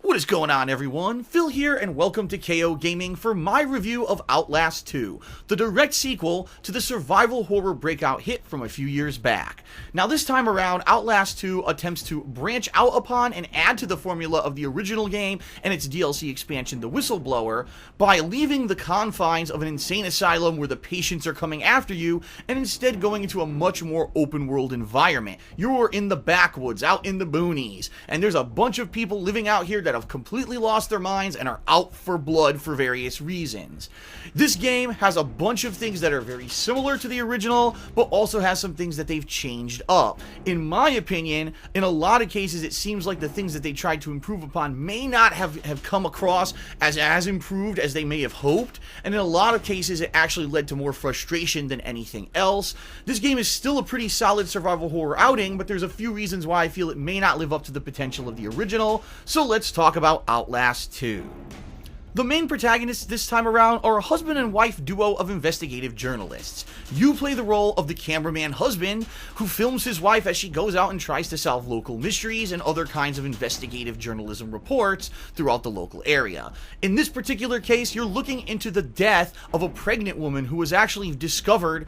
What is going on, everyone? Phil here, and welcome to KO Gaming for my review of Outlast 2, the direct sequel to the survival horror breakout hit from a few years back. Now this time around, Outlast 2 attempts to branch out upon and add to the formula of the original game and its DLC expansion, The Whistleblower, by leaving the confines of an insane asylum where the patients are coming after you, and instead going into a much more open-world environment. You're in the backwoods, out in the boonies, and there's a bunch of people living out here that have completely lost their minds and are out for blood for various reasons. This game has a bunch of things that are very similar to the original, but also has some things that they've changed up. In my opinion, in a lot of cases, it seems like the things that they tried to improve upon may not have come across as improved as they may have hoped, and in a lot of cases, it actually led to more frustration than anything else. This game is still a pretty solid survival horror outing, but there's a few reasons why I feel it may not live up to the potential of the original, so let's talk about Outlast 2. The main protagonists this time around are a husband and wife duo of investigative journalists. You play the role of the cameraman husband, who films his wife as she goes out and tries to solve local mysteries and other kinds of investigative journalism reports throughout the local area. In this particular case, you're looking into the death of a pregnant woman who was actually discovered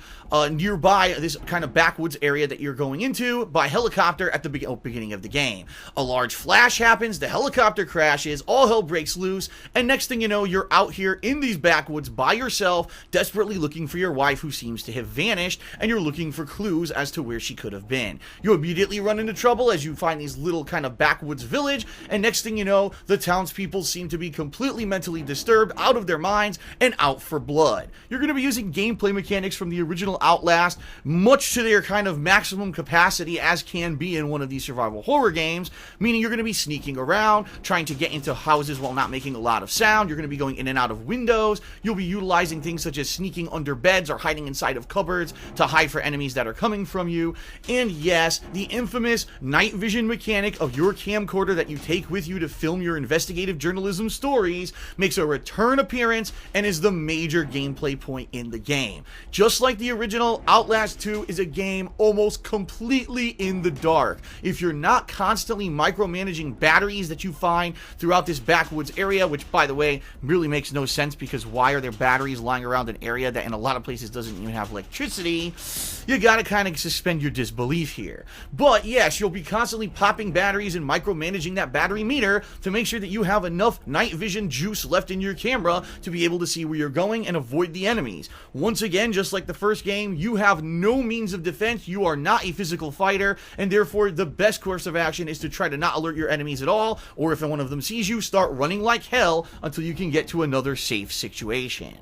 nearby this kind of backwoods area that you're going into by helicopter at the beginning of the game. A large flash happens, the helicopter crashes, all hell breaks loose, and next thing you know, you're out here in these backwoods by yourself, desperately looking for your wife who seems to have vanished, and you're looking for clues as to where she could have been. You immediately run into trouble as you find these little kind of backwoods village, and next thing you know, the townspeople seem to be completely mentally disturbed, out of their minds, and out for blood. You're going to be using gameplay mechanics from the original Outlast, much to their kind of maximum capacity as can be in one of these survival horror games, meaning you're going to be sneaking around, trying to get into houses while not making a lot of sound. You're going to be going in and out of windows. You'll be utilizing things such as sneaking under beds or hiding inside of cupboards to hide for enemies that are coming from you. And yes, the infamous night vision mechanic of your camcorder that you take with you to film your investigative journalism stories makes a return appearance and is the major gameplay point in the game. Just like the original, Outlast 2 is a game almost completely in the dark. If you're not constantly micromanaging batteries that you find throughout this backwoods area, which by the way really makes no sense, because why are there batteries lying around an area that in a lot of places doesn't even have electricity? You gotta kind of suspend your disbelief here. But yes, you'll be constantly popping batteries and micromanaging that battery meter to make sure that you have enough night vision juice left in your camera to be able to see where you're going and avoid the enemies. Once again, just like the first game, you have no means of defense. You are not a physical fighter, and therefore the best course of action is to try to not alert your enemies at all, or if one of them sees you, start running like hell until you can get to another safe situation.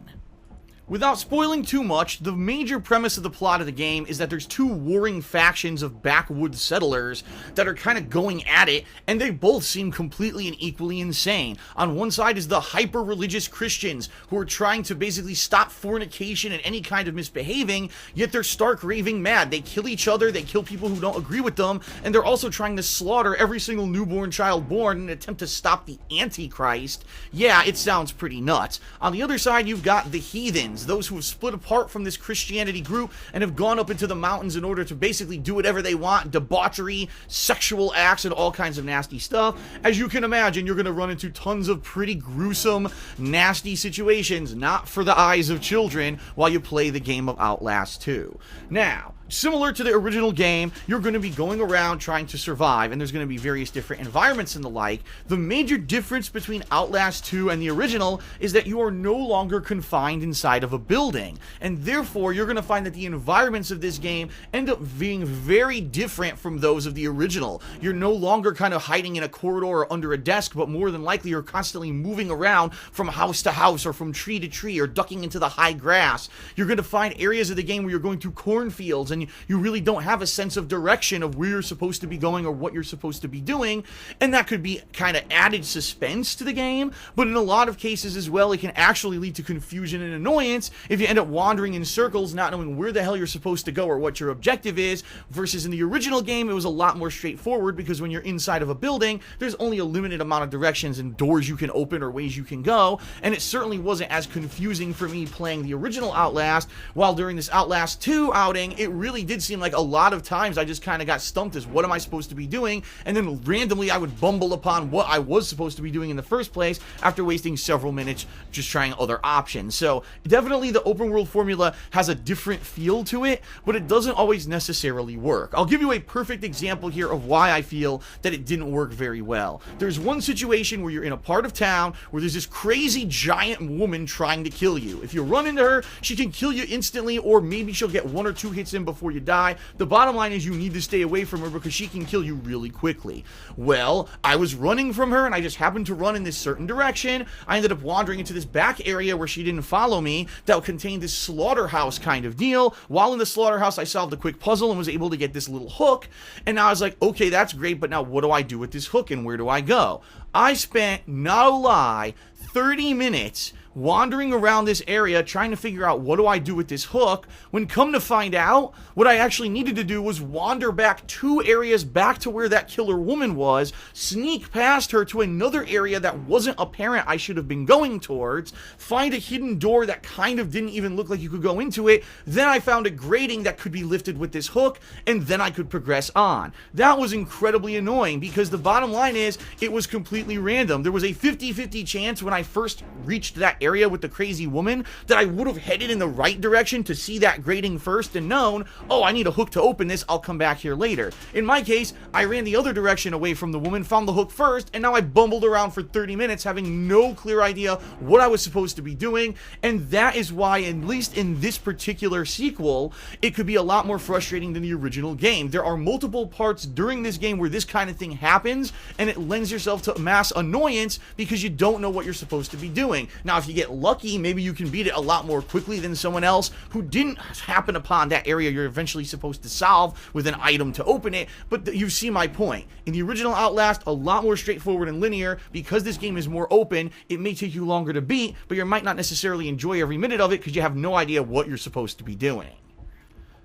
Without spoiling too much, the major premise of the plot of the game is that there's two warring factions of backwoods settlers that are kind of going at it, and they both seem completely and equally insane. On one side is the hyper-religious Christians, who are trying to basically stop fornication and any kind of misbehaving, yet they're stark raving mad. They kill each other, they kill people who don't agree with them, and they're also trying to slaughter every single newborn child born in an attempt to stop the Antichrist. Yeah, it sounds pretty nuts. On the other side, you've got the heathens, those who have split apart from this Christianity group and have gone up into the mountains in order to basically do whatever they want, debauchery, sexual acts, and all kinds of nasty stuff. As you can imagine, you're going to run into tons of pretty gruesome, nasty situations, not for the eyes of children, while you play the game of Outlast 2. Now, similar to the original game, you're going to be going around trying to survive, and there's going to be various different environments and the like. The major difference between Outlast 2 and the original is that you are no longer confined inside of a building, and therefore you're going to find that the environments of this game end up being very different from those of the original. You're no longer kind of hiding in a corridor or under a desk, but more than likely you're constantly moving around from house to house or from tree to tree or ducking into the high grass. You're going to find areas of the game where you're going through cornfields and you really don't have a sense of direction of where you're supposed to be going or what you're supposed to be doing, and that could be kind of added suspense to the game, but in a lot of cases as well, it can actually lead to confusion and annoyance if you end up wandering in circles, not knowing where the hell you're supposed to go or what your objective is, versus in the original game, it was a lot more straightforward, because when you're inside of a building, there's only a limited amount of directions and doors you can open or ways you can go, and it certainly wasn't as confusing for me playing the original Outlast, while during this Outlast 2 outing, it really really did seem like a lot of times I just kind of got stumped as what am I supposed to be doing, and then randomly I would bumble upon what I was supposed to be doing in the first place after wasting several minutes just trying other options. So definitely the open world formula has a different feel to it, but it doesn't always necessarily work. I'll give you a perfect example here of why I feel that it didn't work very well. There's one situation where you're in a part of town where there's this crazy giant woman trying to kill you. If you run into her, she can kill you instantly, or maybe she'll get 1 or 2 hits in before you die. The bottom line is you need to stay away from her because she can kill you really quickly. Well, I was running from her and I just happened to run in this certain direction. I ended up wandering into this back area where she didn't follow me that contained this slaughterhouse kind of deal. While in the slaughterhouse, I solved a quick puzzle and was able to get this little hook. And now I was like, okay, that's great, but now what do I do with this hook and where do I go? I spent, no lie, 30 minutes wandering around this area trying to figure out what do I do with this hook, when come to find out, what I actually needed to do was wander back 2 areas back to where that killer woman was, sneak past her to another area that wasn't apparent I should have been going towards, find a hidden door that kind of didn't even look like you could go into it, then I found a grating that could be lifted with this hook, and then I could progress on. That was incredibly annoying because the bottom line is it was completely random. There was a 50-50 chance when I first reached that area with the crazy woman that I would have headed in the right direction to see that grating first and known, oh, I need a hook to open this, I'll come back here later. In my case, I ran the other direction away from the woman, found the hook first, and now I bumbled around for 30 minutes having no clear idea what I was supposed to be doing, and that is why, at least in this particular sequel, it could be a lot more frustrating than the original game. There are multiple parts during this game where this kind of thing happens, and it lends yourself to mass annoyance because you don't know what you're supposed to be doing. Now, if you get lucky, maybe you can beat it a lot more quickly than someone else who didn't happen upon that area you're eventually supposed to solve with an item to open it, but you see my point. In the original Outlast, a lot more straightforward and linear. Because this game is more open, it may take you longer to beat, but you might not necessarily enjoy every minute of it because you have no idea what you're supposed to be doing.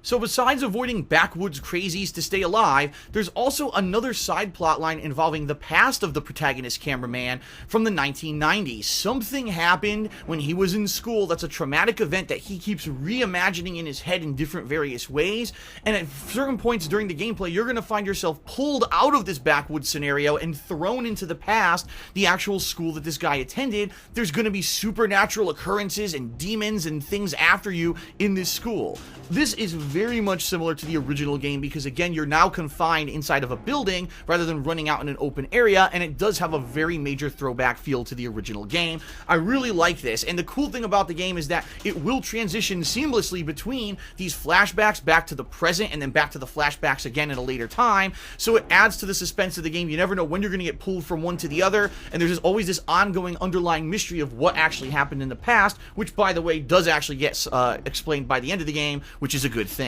So besides avoiding backwoods crazies to stay alive, there's also another side plotline involving the past of the protagonist cameraman from the 1990s. Something happened when he was in school that's a traumatic event that he keeps reimagining in his head in different various ways, and at certain points during the gameplay, you're going to find yourself pulled out of this backwoods scenario and thrown into the past, the actual school that this guy attended. There's going to be supernatural occurrences and demons and things after you in this school. This is very much similar to the original game because, again, you're now confined inside of a building rather than running out in an open area, and it does have a very major throwback feel to the original game. I really like this, and the cool thing about the game is that it will transition seamlessly between these flashbacks back to the present and then back to the flashbacks again at a later time, so it adds to the suspense of the game. You never know when you're going to get pulled from one to the other, and there's always this ongoing underlying mystery of what actually happened in the past, which, by the way, does actually get explained by the end of the game, which is a good thing.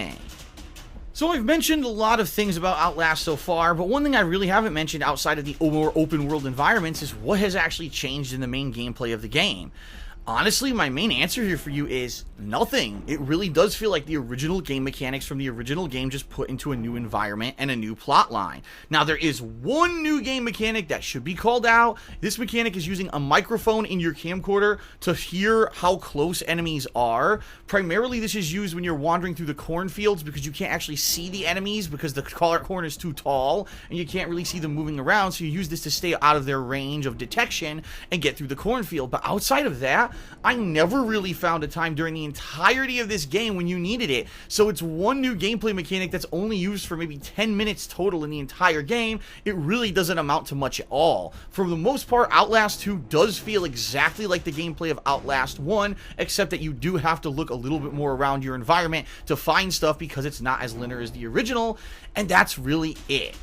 So I've mentioned a lot of things about Outlast so far, but one thing I really haven't mentioned outside of the more open world environments is what has actually changed in the main gameplay of the game. Honestly, my main answer here for you is nothing. It really does feel like the original game mechanics from the original game just put into a new environment and a new plot line. Now, there is one new game mechanic that should be called out. This mechanic is using a microphone in your camcorder to hear how close enemies are. Primarily, this is used when you're wandering through the cornfields because you can't actually see the enemies because the corn is too tall and you can't really see them moving around, so you use this to stay out of their range of detection and get through the cornfield. But outside of that, I never really found a time during the entirety of this game when you needed it. So it's one new gameplay mechanic that's only used for maybe 10 minutes total in the entire game. It really doesn't amount to much at all. For the most part, Outlast 2 does feel exactly like the gameplay of Outlast 1, except that you do have to look a little bit more around your environment to find stuff because it's not as linear as the original, and that's really it.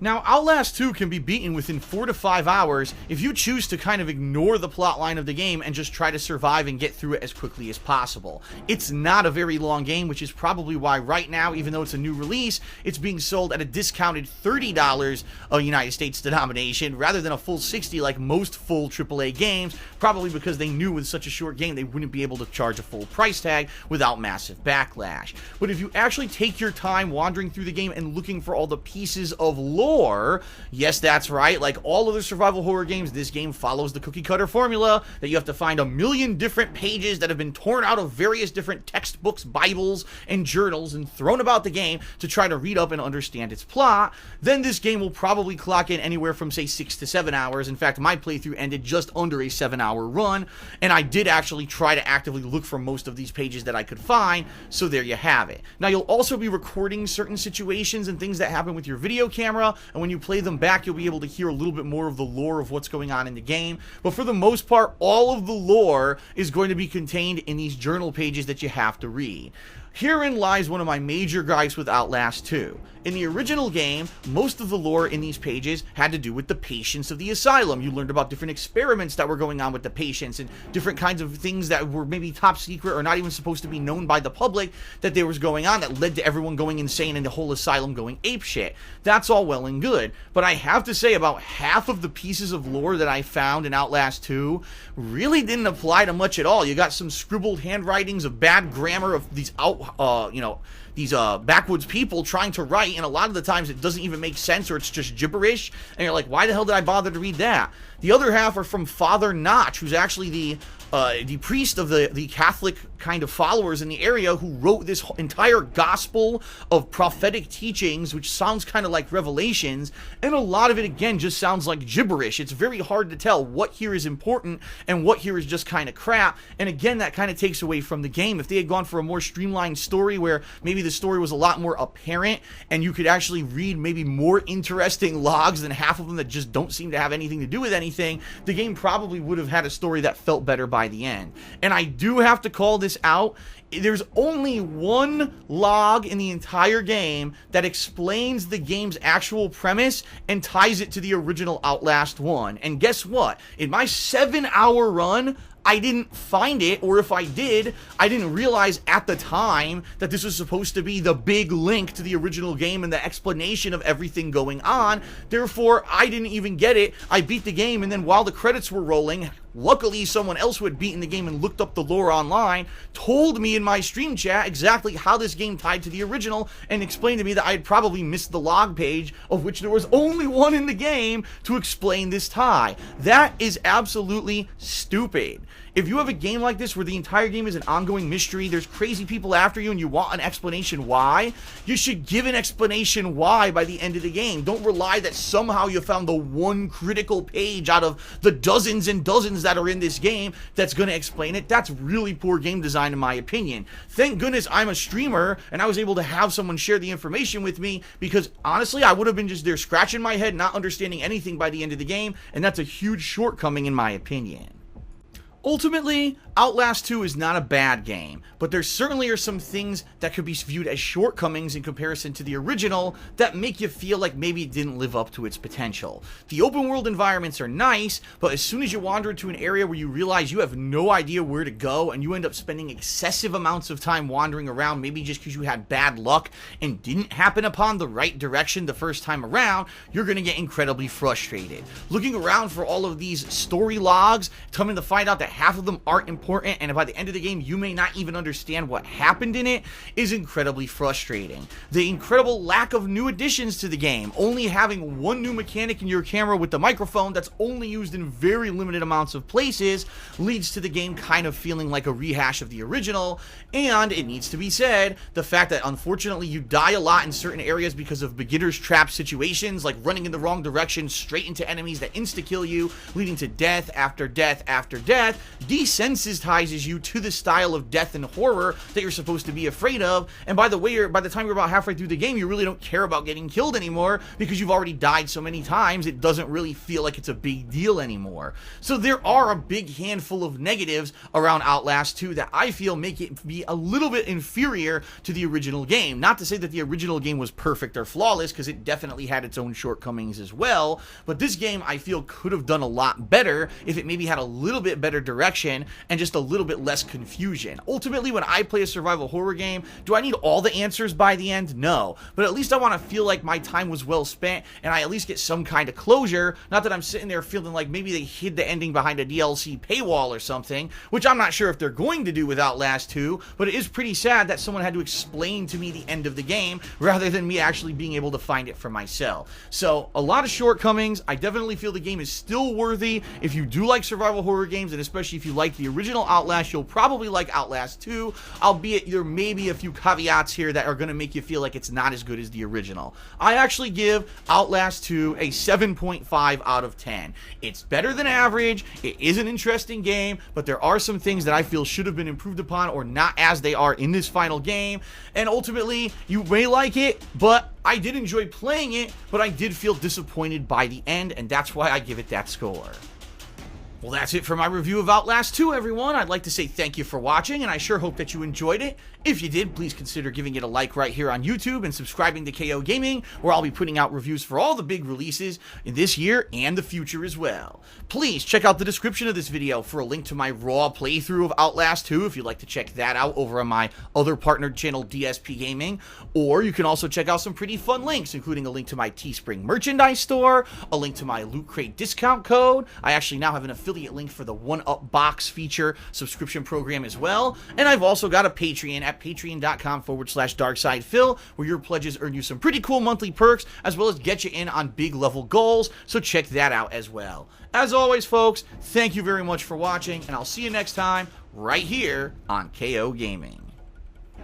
Now, Outlast 2 can be beaten within 4 to 5 hours if you choose to kind of ignore the plot line of the game and just try to survive and get through it as quickly as possible. It's not a very long game, which is probably why right now, even though it's a new release, it's being sold at a discounted $30 United States denomination rather than a full $60 like most full AAA games, probably because they knew with such a short game they wouldn't be able to charge a full price tag without massive backlash. But if you actually take your time wandering through the game and looking for all the pieces of lore lore, yes, that's right, like all other survival horror games, this game follows the cookie cutter formula that you have to find a million different pages that have been torn out of various different textbooks, Bibles, and journals and thrown about the game to try to read up and understand its plot. Then this game will probably clock in anywhere from, say, 6 to 7 hours. In fact, my playthrough ended just under a 7-hour run, and I did actually try to actively look for most of these pages that I could find, so there you have it. Now, you'll also be recording certain situations and things that happen with your video camera, and when you play them back, you'll be able to hear a little bit more of the lore of what's going on in the game. But for the most part, all of the lore is going to be contained in these journal pages that you have to read. Herein lies one of my major gripes with Outlast 2. In the original game, most of the lore in these pages had to do with the patients of the asylum. You learned about different experiments that were going on with the patients and different kinds of things that were maybe top secret or not even supposed to be known by the public that there was going on that led to everyone going insane and the whole asylum going apeshit. That's all well and good, but I have to say about half of the pieces of lore that I found in Outlast 2 really didn't apply to much at all. You got some scribbled handwritings of bad grammar of these backwoods people trying to write, and a lot of the times it doesn't even make sense or it's just gibberish, and you're like, why the hell did I bother to read that? The other half are from Father Notch, who's actually the priest of the Catholic kind of followers in the area, who wrote this entire gospel of prophetic teachings, which sounds kind of like revelations, and a lot of it, again, just sounds like gibberish. It's very hard to tell what here is important and what here is just kind of crap, and again, that kind of takes away from the game. If they had gone for a more streamlined story where maybe the story was a lot more apparent and you could actually read maybe more interesting logs than half of them that just don't seem to have anything to do with anything, the game probably would have had a story that felt better by the end. And I do have to call this out. There's only one log in the entire game that explains the game's actual premise and ties it to the original Outlast 1. And guess what? In my 7-hour run, I didn't find it, or if I did, I didn't realize at the time that this was supposed to be the big link to the original game and the explanation of everything going on. Therefore, I didn't even get it. I beat the game, and then while the credits were rolling, luckily someone else who had beaten the game and looked up the lore online told me in my stream chat exactly how this game tied to the original and explained to me that I had probably missed the log page, of which there was only one in the game, to explain this tie. That is absolutely stupid. If you have a game like this where the entire game is an ongoing mystery, there's crazy people after you and you want an explanation why, you should give an explanation why by the end of the game. Don't rely that somehow you found the one critical page out of the dozens and dozens that are in this game that's going to explain it. That's really poor game design in my opinion. Thank goodness I'm a streamer and I was able to have someone share the information with me, because honestly I would have been just there scratching my head not understanding anything by the end of the game, and that's a huge shortcoming in my opinion. Ultimately, Outlast 2 is not a bad game, but there certainly are some things that could be viewed as shortcomings in comparison to the original that make you feel like maybe it didn't live up to its potential. The open world environments are nice, but as soon as you wander into an area where you realize you have no idea where to go and you end up spending excessive amounts of time wandering around, maybe just because you had bad luck and didn't happen upon the right direction the first time around, you're going to get incredibly frustrated. Looking around for all of these story logs, coming to find out that half of them aren't important, and by the end of the game you may not even understand what happened in it, is incredibly frustrating. The incredible lack of new additions to the game, only having one new mechanic in your camera with the microphone that's only used in very limited amounts of places, leads to the game kind of feeling like a rehash of the original. And it needs to be said, the fact that unfortunately you die a lot in certain areas because of beginner's trap situations, like running in the wrong direction straight into enemies that insta-kill you, leading to death after death after death, desensitizes you to the style of death and horror that you're supposed to be afraid of. And by the time you're about halfway through the game, you really don't care about getting killed anymore because you've already died so many times, it doesn't really feel like it's a big deal anymore. So there are a big handful of negatives around Outlast 2 that I feel make it be a little bit inferior to the original game. Not to say that the original game was perfect or flawless, because it definitely had its own shortcomings as well, but this game I feel could have done a lot better if it maybe had a little bit better direction direction and just a little bit less confusion. Ultimately, when I play a survival horror game, do I need all the answers by the end? No. But at least I want to feel like my time was well spent and I at least get some kind of closure. Not that I'm sitting there feeling like maybe they hid the ending behind a DLC paywall or something, which I'm not sure if they're going to do with Outlast 2, but it is pretty sad that someone had to explain to me the end of the game rather than me actually being able to find it for myself. So, a lot of shortcomings. I definitely feel the game is still worthy. If you do like survival horror games, and especially if you like the original Outlast, you'll probably like Outlast 2, albeit there may be a few caveats here that are going to make you feel like it's not as good as the original. I actually give Outlast 2 a 7.5 out of 10. It's better than average, it is an interesting game, but there are some things that I feel should have been improved upon or not as they are in this final game, and ultimately, you may like it, but I did enjoy playing it, but I did feel disappointed by the end, and that's why I give it that score. Well, that's it for my review of Outlast 2, everyone. I'd like to say thank you for watching, and I sure hope that you enjoyed it. If you did, please consider giving it a like right here on YouTube and subscribing to KO Gaming, where I'll be putting out reviews for all the big releases in this year and the future as well. Please check out the description of this video for a link to my raw playthrough of Outlast 2 if you'd like to check that out over on my other partnered channel, DSP Gaming. Or you can also check out some pretty fun links, including a link to my Teespring merchandise store, a link to my Loot Crate discount code. I actually now have an affiliate link for the 1UP Box feature subscription program as well. And I've also got a Patreon at patreon.com/DarksidePhil, where your pledges earn you some pretty cool monthly perks, as well as get you in on big level goals, so check that out as well. As always, folks, thank you very much for watching, and I'll see you next time, right here on KO Gaming.